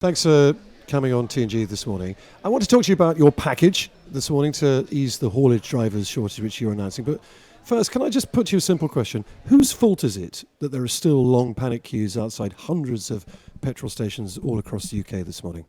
Thanks for coming on TNG this morning. I want to talk to you about your package this morning to ease the haulage drivers shortage which you're announcing. But first, can I just put to you a simple question? Whose fault is it that there are still long panic queues outside hundreds of petrol stations all across the UK this morning?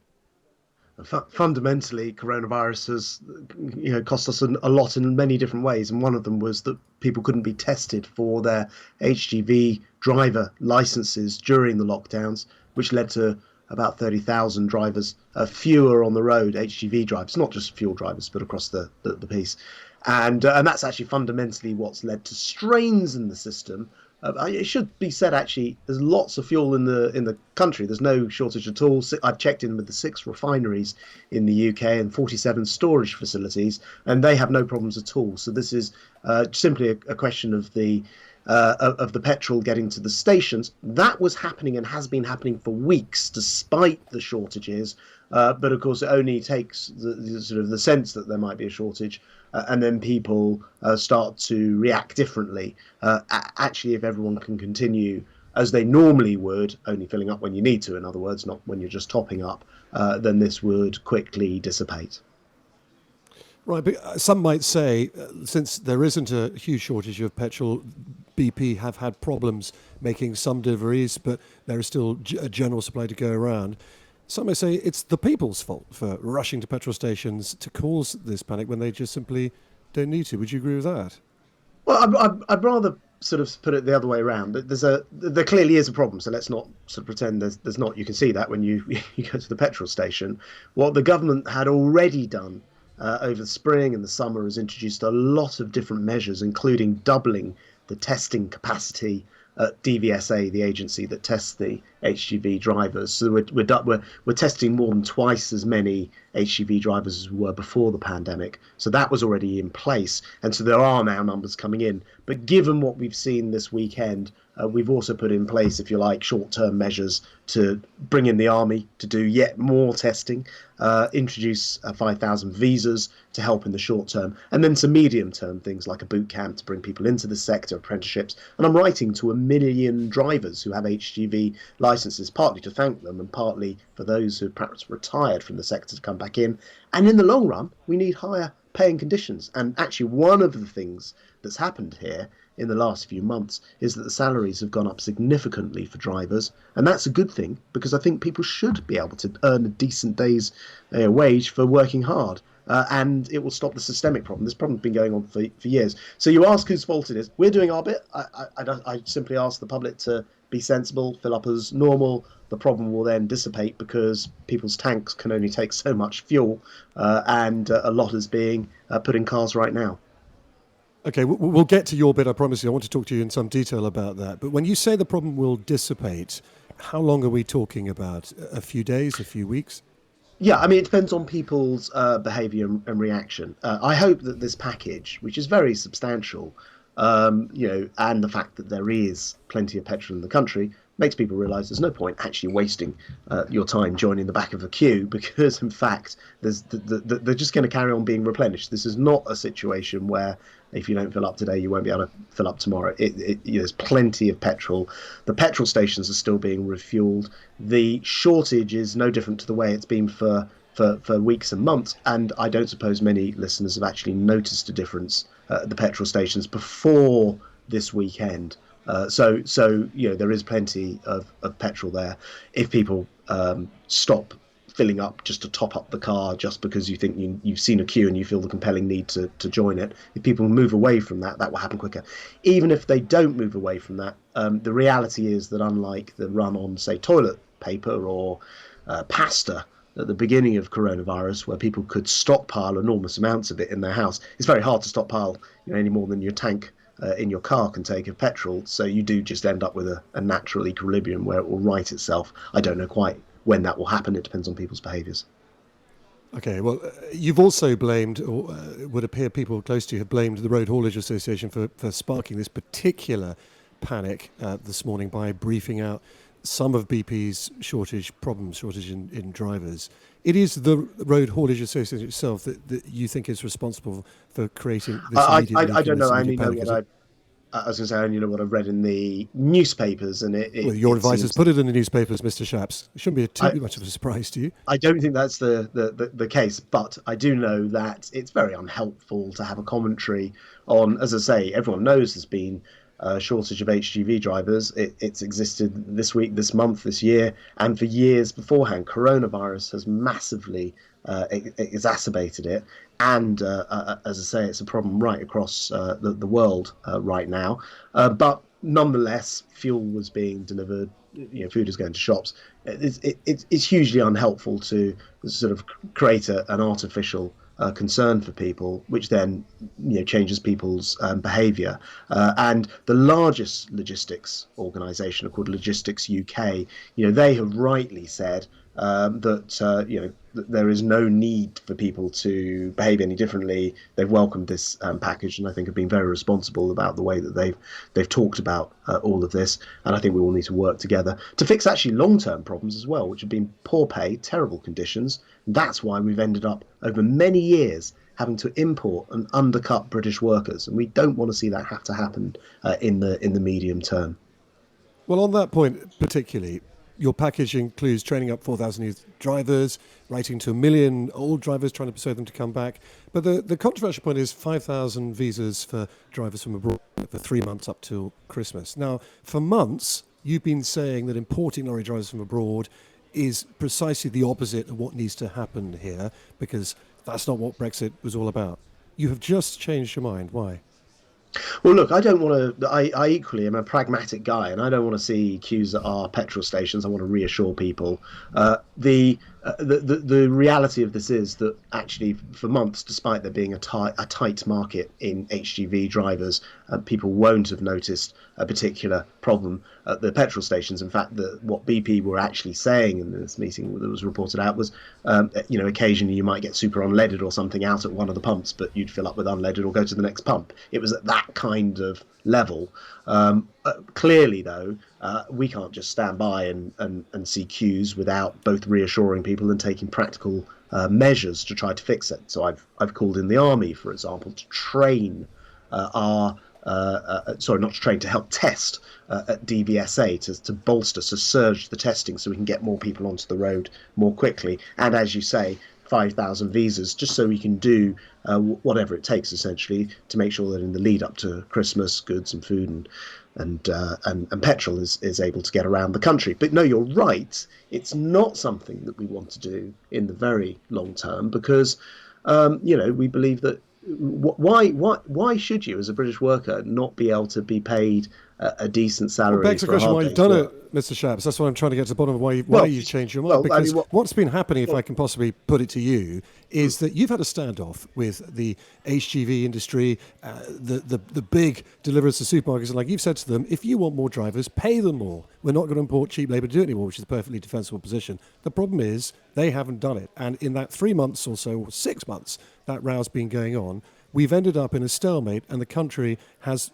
Fundamentally, coronavirus has, cost us a lot in many different ways, and one of them was that people couldn't be tested for their HGV driver licenses during the lockdowns, which led to about 30,000 drivers fewer on the road, HGV drivers, not just fuel drivers, but across the piece. And that's actually fundamentally what's led to strains in the system. It should be said, actually, there's lots of fuel in the country. There's no shortage at all. I've checked in with the 6 refineries in the UK and 47 storage facilities, and they have no problems at all. So this is simply a question of the petrol getting to the stations. That was happening and has been happening for weeks, despite the shortages. But of course, it only takes the sense that there might be a shortage, and then people start to react differently. Actually, if everyone can continue as they normally would, only filling up when you need to, in other words, not when you're just topping up, then this would quickly dissipate. Right, but some might say, since there isn't a huge shortage of petrol, BP have had problems making some deliveries, but there is still a general supply to go around. Some may say it's the people's fault for rushing to petrol stations to cause this panic when they just simply don't need to. Would you agree with that? Well, I'd rather sort of put it the other way around. There clearly is a problem, so let's not sort of pretend there's not. You can see that when you go to the petrol station. What the government had already done over the spring and the summer has introduced a lot of different measures, including doubling the testing capacity at DVSA, the agency that tests the HGV drivers. So we're testing more than twice as many HGV drivers as we were before the pandemic. So that was already in place, and so there are now numbers coming in. But given what we've seen this weekend, we've also put in place, if you like, short-term measures to bring in the army to do yet more testing, introduce 5,000 visas to help in the short term, and then some medium-term things like a boot camp to bring people into the sector, apprenticeships. And I'm writing to 1 million drivers who have HGV licenses, partly to thank them and partly for those who perhaps retired from the sector to come back in. And in the long run, we need higher paying conditions. And actually, one of the things that's happened here in the last few months is that the salaries have gone up significantly for drivers, and that's a good thing because I think people should be able to earn a decent day's wage for working hard, and it will stop the systemic problem. This problem's been going on for years. So you ask whose fault it is. We're doing our bit. I simply ask the public to be sensible, fill up as normal. The problem will then dissipate because people's tanks can only take so much fuel, and a lot is being put in cars right now. Okay, we'll get to your bit, I promise you. I want to talk to you in some detail about that. But when you say the problem will dissipate, how long are we talking about? A few days, a few weeks? Yeah, I mean, it depends on people's behaviour and reaction. I hope that this package, which is very substantial, and the fact that there is plenty of petrol in the country, makes people realise there's no point actually wasting your time joining the back of a queue because, in fact, they're just going to carry on being replenished. This is not a situation where if you don't fill up today, you won't be able to fill up tomorrow. There's plenty of petrol. The petrol stations are still being refuelled. The shortage is no different to the way it's been for weeks and months, and I don't suppose many listeners have actually noticed a difference at the petrol stations before this weekend. So there is plenty of petrol there. If people stop filling up just to top up the car just because you think you've seen a queue and you feel the compelling need to join it, if people move away from that will happen quicker. Even if they don't move away from that, the reality is that unlike the run on, say, toilet paper or pasta at the beginning of coronavirus, where people could stockpile enormous amounts of it in their house, it's very hard to stockpile any more than your tank in your car can take of petrol. So you do just end up with a natural equilibrium where it will right itself. I don't know quite when that will happen. It depends on people's behaviours. Okay, well, you've also blamed, or would appear people close to you have blamed the Road Haulage Association for sparking this particular panic this morning by briefing out some of BP's shortage in drivers. It is the Road Haulage Association itself that you think is responsible for creating this immediate I don't know. I immediate only know panic, what I was going to say, I only know what I've read in the newspapers, and Well, your it advisors seems put it in the newspapers, Mr. Shapps. It shouldn't be I, too much of a surprise to you. I don't think that's the case, but I do know that it's very unhelpful to have a commentary on, as I say, everyone knows there's been a shortage of HGV drivers. It's existed this week, this month, this year, and for years beforehand. Coronavirus has massively exacerbated it, and as I say, it's a problem right across the world right now. But nonetheless, fuel was being delivered, food is going to shops. It's hugely unhelpful to sort of create an artificial concern for people, which then changes people's behaviour. And the largest logistics organisation, called Logistics UK, they have rightly said that that there is no need for people to behave any differently. They've welcomed this package, and I think have been very responsible about the way that they've talked about all of this. And I think we all need to work together to fix actually long-term problems as well, which have been poor pay, terrible conditions. That's why we've ended up over many years having to import and undercut British workers, and we don't want to see that have to happen in the medium term. Well, on that point particularly, your package includes training up 4,000 new drivers, writing to 1 million old drivers, trying to persuade them to come back. But the controversial point is 5,000 visas for drivers from abroad for 3 months up till Christmas. Now, for months, you've been saying that importing lorry drivers from abroad is precisely the opposite of what needs to happen here, because that's not what Brexit was all about. You have just changed your mind. Why? Well, look, I don't want to. I equally am a pragmatic guy, and I don't want to see queues at our petrol stations. I want to reassure people. The reality of this is that actually, for months, despite there being a tight market in HGV drivers, people won't have noticed a particular problem at the petrol stations. In fact, what BP were actually saying in this meeting that was reported out was, occasionally you might get super unleaded or something out at one of the pumps, but you'd fill up with unleaded or go to the next pump. It was at that kind of level. Clearly, though, we can't just stand by and see queues without both reassuring people and taking practical measures to try to fix it. So I've called in the army, for example, to train not to train, to help test at DVSA, to bolster, to surge the testing so we can get more people onto the road more quickly. And as you say, 5,000 visas, just so we can do whatever it takes, essentially, to make sure that in the lead up to Christmas, goods and food and petrol is able to get around the country. But no, you're right. It's not something that we want to do in the very long term, because we believe that why should you, as a British worker, not be able to be paid a decent salary? Well, begs the for a question hard why you've day's done work? it, Mr. Shapps. That's what I'm trying to get to the bottom of why Well, you've changed your mind. well, I Because mean, what's been happening, if I can possibly put it to you, is that you've had a standoff with the HGV industry, the big deliverers to supermarkets, and like you've said to them, if you want more drivers, pay them more. We're not going to import cheap labour to do it anymore, which is a perfectly defensible position. The problem is they haven't done it. And in that 3 months or so, or 6 months, that row's been going on, we've ended up in a stalemate, and the country has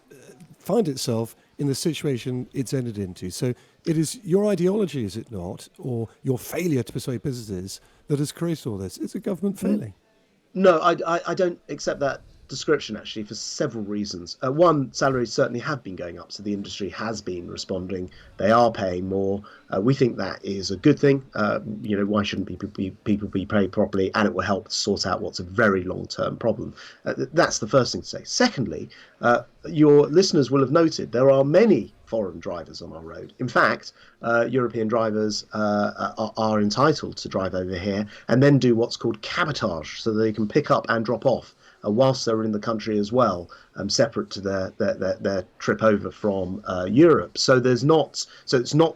found itself in the situation it's entered into. So it is your ideology, is it not, or your failure to persuade businesses that has created all this? It's a government failing. No, I don't accept that description, actually, for several reasons. One, salaries certainly have been going up, so the industry has been responding. They are paying more. We think that is a good thing. Why shouldn't people be paid properly? And it will help sort out what's a very long-term problem. That's the first thing to say. Secondly, your listeners will have noted there are many foreign drivers on our road. In fact, European drivers are entitled to drive over here and then do what's called cabotage, so they can pick up and drop off whilst they're in the country as well, separate to their trip over from Europe. So it's not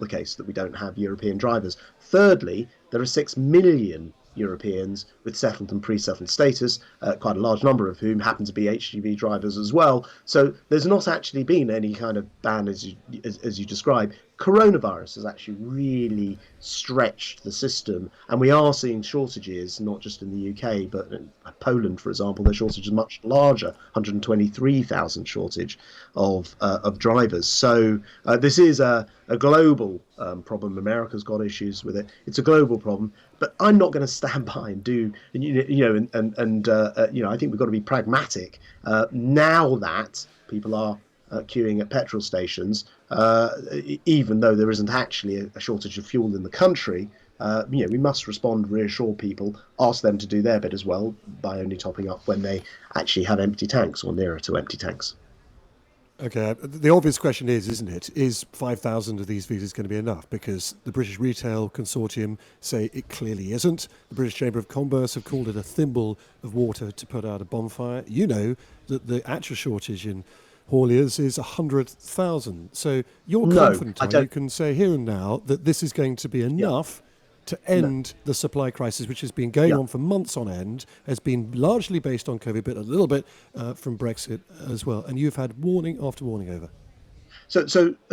the case that we don't have European drivers. Thirdly, there are 6 million Europeans with settled and pre-settled status, quite a large number of whom happen to be HGV drivers as well. So there's not actually been any kind of ban as you describe. Coronavirus has actually really stretched the system, and we are seeing shortages, not just in the UK, but in Poland, for example, the shortage is much larger, 123,000 shortage of drivers. So this is a global problem. America's got issues with it. It's a global problem, but I'm not going to stand by and do, I think we've got to be pragmatic now that people are queuing at petrol stations, even though there isn't actually a shortage of fuel in the country. We must respond, reassure people, ask them to do their bit as well by only topping up when they actually have empty tanks or nearer to empty tanks. Okay, the obvious question is, isn't it, is 5,000 of these visas going to be enough? Because the British Retail Consortium say it clearly isn't. The British Chamber of Commerce have called it a thimble of water to put out a bonfire. You know that the actual shortage in hauliers is 100,000. So you're No, confident, I are you don't. can say here and now that this is going to be Yeah, enough to no, end the supply crisis, which has been going yeah. on for months on end, has been largely based on COVID, but a little bit from Brexit as well. And you've had warning after warning over. So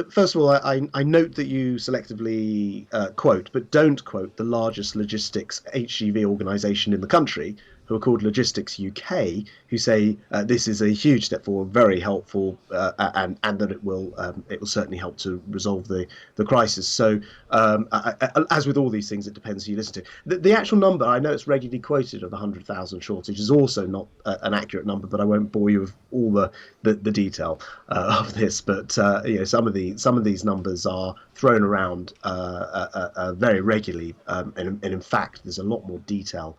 first of all, I note that you selectively quote, but don't quote the largest logistics HGV organisation in the country, who are called Logistics UK, who say this is a huge step forward, very helpful, and that it will certainly help to resolve the crisis. So as with all these things, it depends who you listen to. The actual number, I know it's regularly quoted of 100,000 shortage, is also not an accurate number, but I won't bore you with all the detail of this. But some of these numbers are thrown around very regularly, and in fact, there's a lot more detail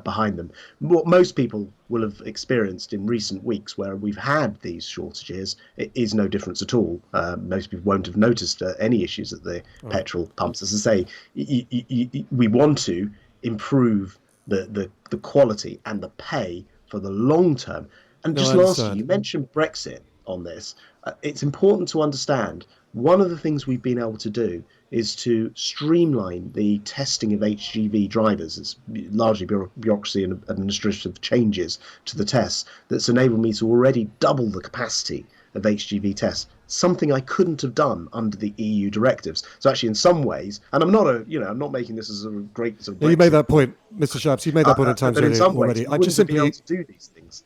behind them. What most people will have experienced in recent weeks where we've had these shortages, it is no difference at all. Most people won't have noticed any issues at the petrol pumps. As I say, we want to improve the quality and the pay for the long term. And No, I just lastly, understand. you mentioned Brexit on this. It's important to understand one of the things we've been able to do is to streamline the testing of HGV drivers. It's largely bureaucracy and administrative changes to the tests that's enabled me to already double the capacity of HGV tests, something I couldn't have done under the EU directives. So actually, in some ways, and I'm not making this as a great sort of Yeah, you made Brexit that point, point, Mr. Shapps. You made that point at times but in some ways, already. we I just wouldn't have been able simply, to do these things.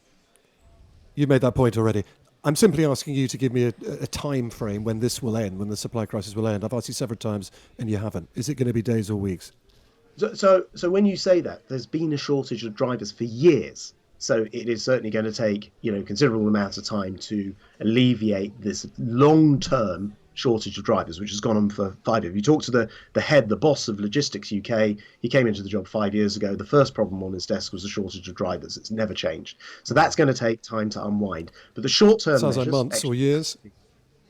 you made that point already. I'm simply asking you to give me a time frame when this will end, when the supply crisis will end. I've asked you several times and you haven't. Is it going to be days or weeks? So when you say that, there's been a shortage of drivers for years. So it is certainly going to take, considerable amounts of time to alleviate this long-term shortage of drivers, which has gone on for 5 years. If you talk to the boss of Logistics UK, he came into the job 5 years ago. The first problem on his desk was the shortage of drivers. It's never changed. So that's going to take time to unwind. But the short-term Sounds like measures, months or years.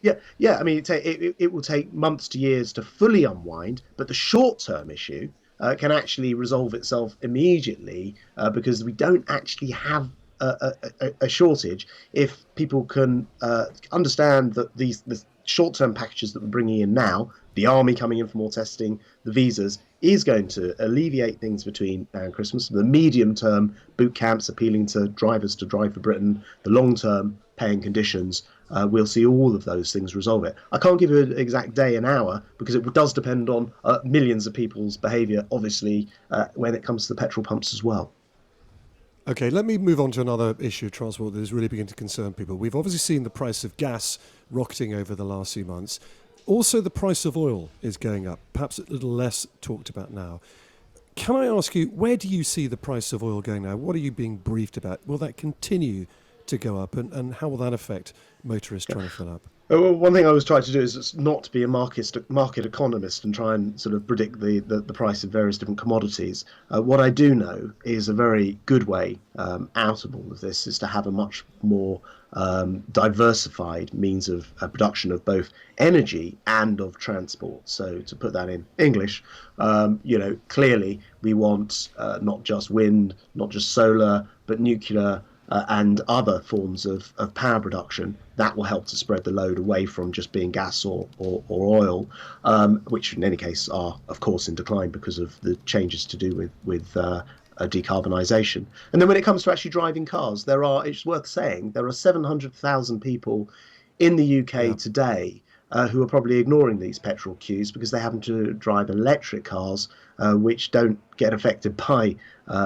yeah. I mean, it will take months to years to fully unwind, but the short-term issue can actually resolve itself immediately because we don't actually have a shortage if people can understand that the short-term packages that we're bringing in now, the army coming in for more testing, the visas, is going to alleviate things between now and Christmas. The medium-term boot camps appealing to drivers to drive for Britain, the long-term paying conditions, we'll see all of those things resolve it. I can't give you an exact day and hour because it does depend on millions of people's behaviour, obviously, when it comes to the petrol pumps as well. Okay, let me move on to another issue of transport that is really beginning to concern people. We've obviously seen the price of gas rocketing over the last few months. Also, the price of oil is going up, perhaps a little less talked about now. Can I ask you, where do you see the price of oil going now? What are you being briefed about? Will that continue to go up, and how will that affect motorists trying to fill up? Well, one thing I always try to do is not to be a market economist and try and sort of predict the price of various different commodities. What I do know is a very good way out of all of this is to have a much more diversified means of production of both energy and of transport. So to put that in English, clearly we want not just wind, not just solar, but nuclear, and other forms of power production that will help to spread the load away from just being gas or oil, which in any case are, of course, in decline because of the changes to do with decarbonisation. And then when it comes to actually driving cars, it's worth saying, there are 700,000 people in the Yeah. UK today who are probably ignoring these petrol queues because they happen to drive electric cars, which don't get affected by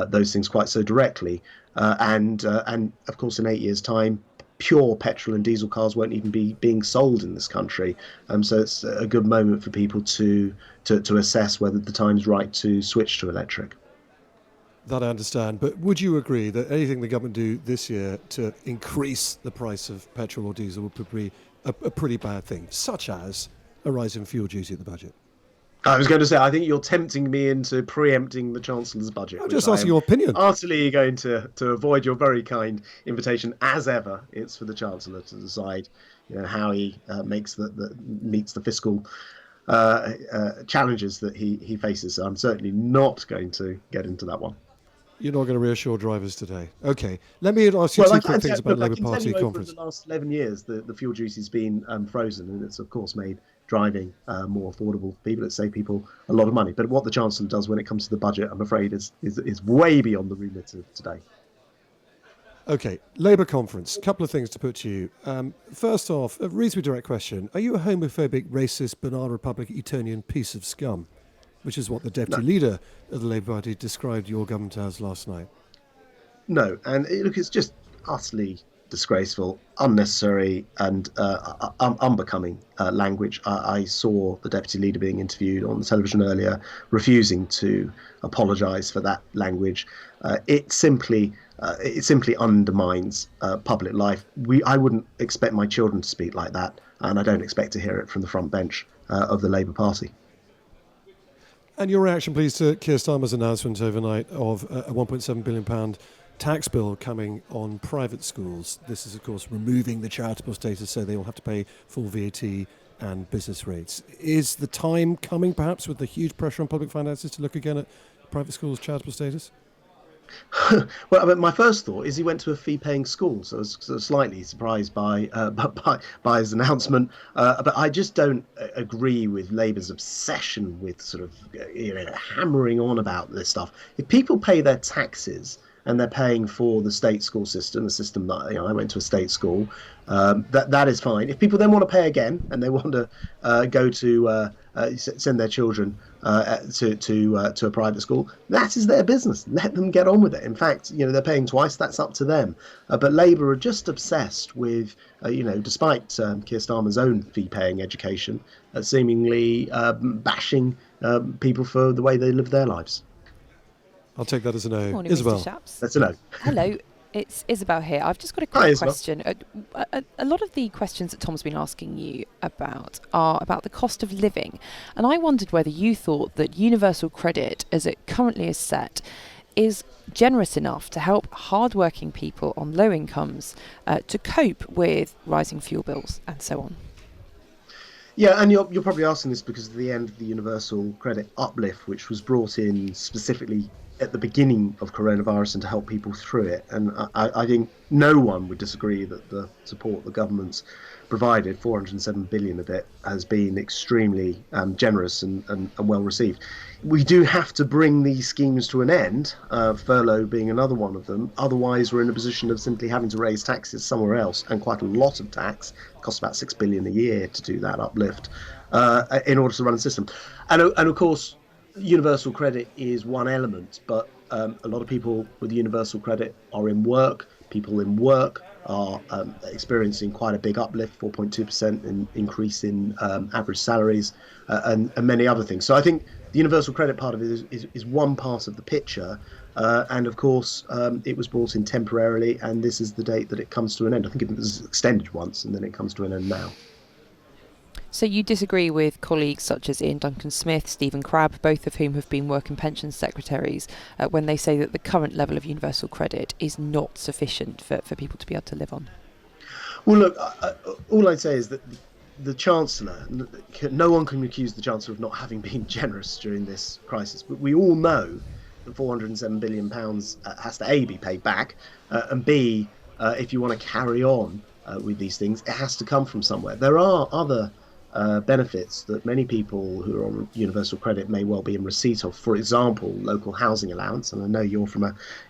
those things quite so directly. And of course, in 8 years' time, pure petrol and diesel cars won't even be being sold in this country. So it's a good moment for people to assess whether the time's right to switch to electric. That I understand. But would you agree that anything the government do this year to increase the price of petrol or diesel would be a pretty bad thing, such as a rise in fuel duty at the budget? I was going to say, I think you're tempting me into preempting the Chancellor's budget, I'm which just I asking am your opinion. utterly going to avoid your very kind invitation. As ever, it's for the Chancellor to decide, how he meets the fiscal challenges that he faces. So I'm certainly not going to get into that one. You're not going to reassure drivers today. Okay, let me ask you Well, two quick things about I Labour can tell Party you over conference. the last 11 years, the fuel duty's been frozen, and it's of course made driving more affordable for people. It saved people a lot of money. But what the Chancellor does when it comes to the budget, I'm afraid, is way beyond the remit of today. Okay, Labour conference. Couple of things to put to you. First off, a reasonably direct question. Are you a homophobic, racist, banana republic, Etonian piece of scum? Which is what the deputy leader of the Labour Party described your government as last night. No, and look, it's just utterly disgraceful, unnecessary, and unbecoming language. I saw the deputy leader being interviewed on the television earlier, refusing to apologise for that language. It simply undermines public life. I wouldn't expect my children to speak like that, and I don't expect to hear it from the front bench of the Labour Party. And your reaction, please, to Keir Starmer's announcement overnight of a £1.7 billion tax bill coming on private schools. This is, of course, removing the charitable status, so they will have to pay full VAT and business rates. Is the time coming, perhaps, with the huge pressure on public finances, to look again at private schools' charitable status? Well, I mean, my first thought is he went to a fee-paying school, so I was sort of slightly surprised by his announcement. But I just don't agree with Labour's obsession with sort of hammering on about this stuff. If people pay their taxes and they're paying for the state school system, the system that I went to a state school, that is fine. If people then want to pay again and they want to go to send their children to a private school, that is their business. Let them get on with it. In fact, they're paying twice. That's up to them. But Labour are just obsessed with, despite Keir Starmer's own fee-paying education, seemingly bashing people for the way they live their lives. I'll take that as a no. Morning, Isabel. Mr. Shapps. That's a no. Hello, it's Isabel here. I've just got a Hi, quick Isabel. question. A lot of the questions that Tom's been asking you about are about the cost of living. And I wondered whether you thought that universal credit, as it currently is set, is generous enough to help hard-working people on low incomes to cope with rising fuel bills and so on. Yeah, and you're probably asking this because of the end of the universal credit uplift, which was brought in specifically at the beginning of coronavirus and to help people through it. And I think no one would disagree that the support the government's provided, 407 billion of it, has been extremely generous and well received. We do have to bring these schemes to an end, furlough being another one of them. Otherwise, we're in a position of simply having to raise taxes somewhere else, and quite a lot of tax. It costs about 6 billion a year to do that uplift in order to run a system. And of course, universal credit is one element, but a lot of people with universal credit are in work. People in work are experiencing quite a big uplift, 4.2% increase in average salaries, and many other things. So I think the universal credit part of it is one part of the picture. And of course, it was brought in temporarily, and this is the date that it comes to an end. I think it was extended once, and then it comes to an end now. So you disagree with colleagues such as Ian Duncan-Smith, Stephen Crabb, both of whom have been work and pensions secretaries, when they say that the current level of universal credit is not sufficient for people to be able to live on? Well, look, all I'd say is that the Chancellor, no one can accuse the Chancellor of not having been generous during this crisis, but we all know that £407 billion has to A, be paid back, and B, if you want to carry on with these things, it has to come from somewhere. There are other benefits that many people who are on universal credit may well be in receipt of. For example, local housing allowance. And I know you're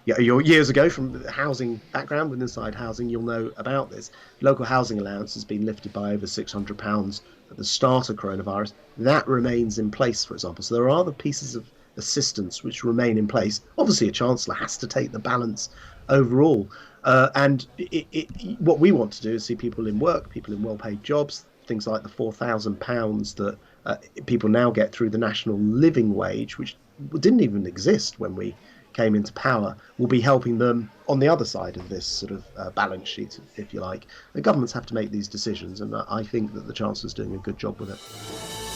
you're years ago from the housing background, with Inside Housing, you'll know about this. Local housing allowance has been lifted by over £600 at the start of coronavirus. That remains in place, for example. So there are other pieces of assistance which remain in place. Obviously, a Chancellor has to take the balance overall. And what we want to do is see people in work, people in well-paid jobs, things like the £4,000 that people now get through the national living wage, which didn't even exist when we came into power will be helping them on the other side of this sort of balance sheet, if you like. The governments have to make these decisions, and I think that the Chancellor's doing a good job with it.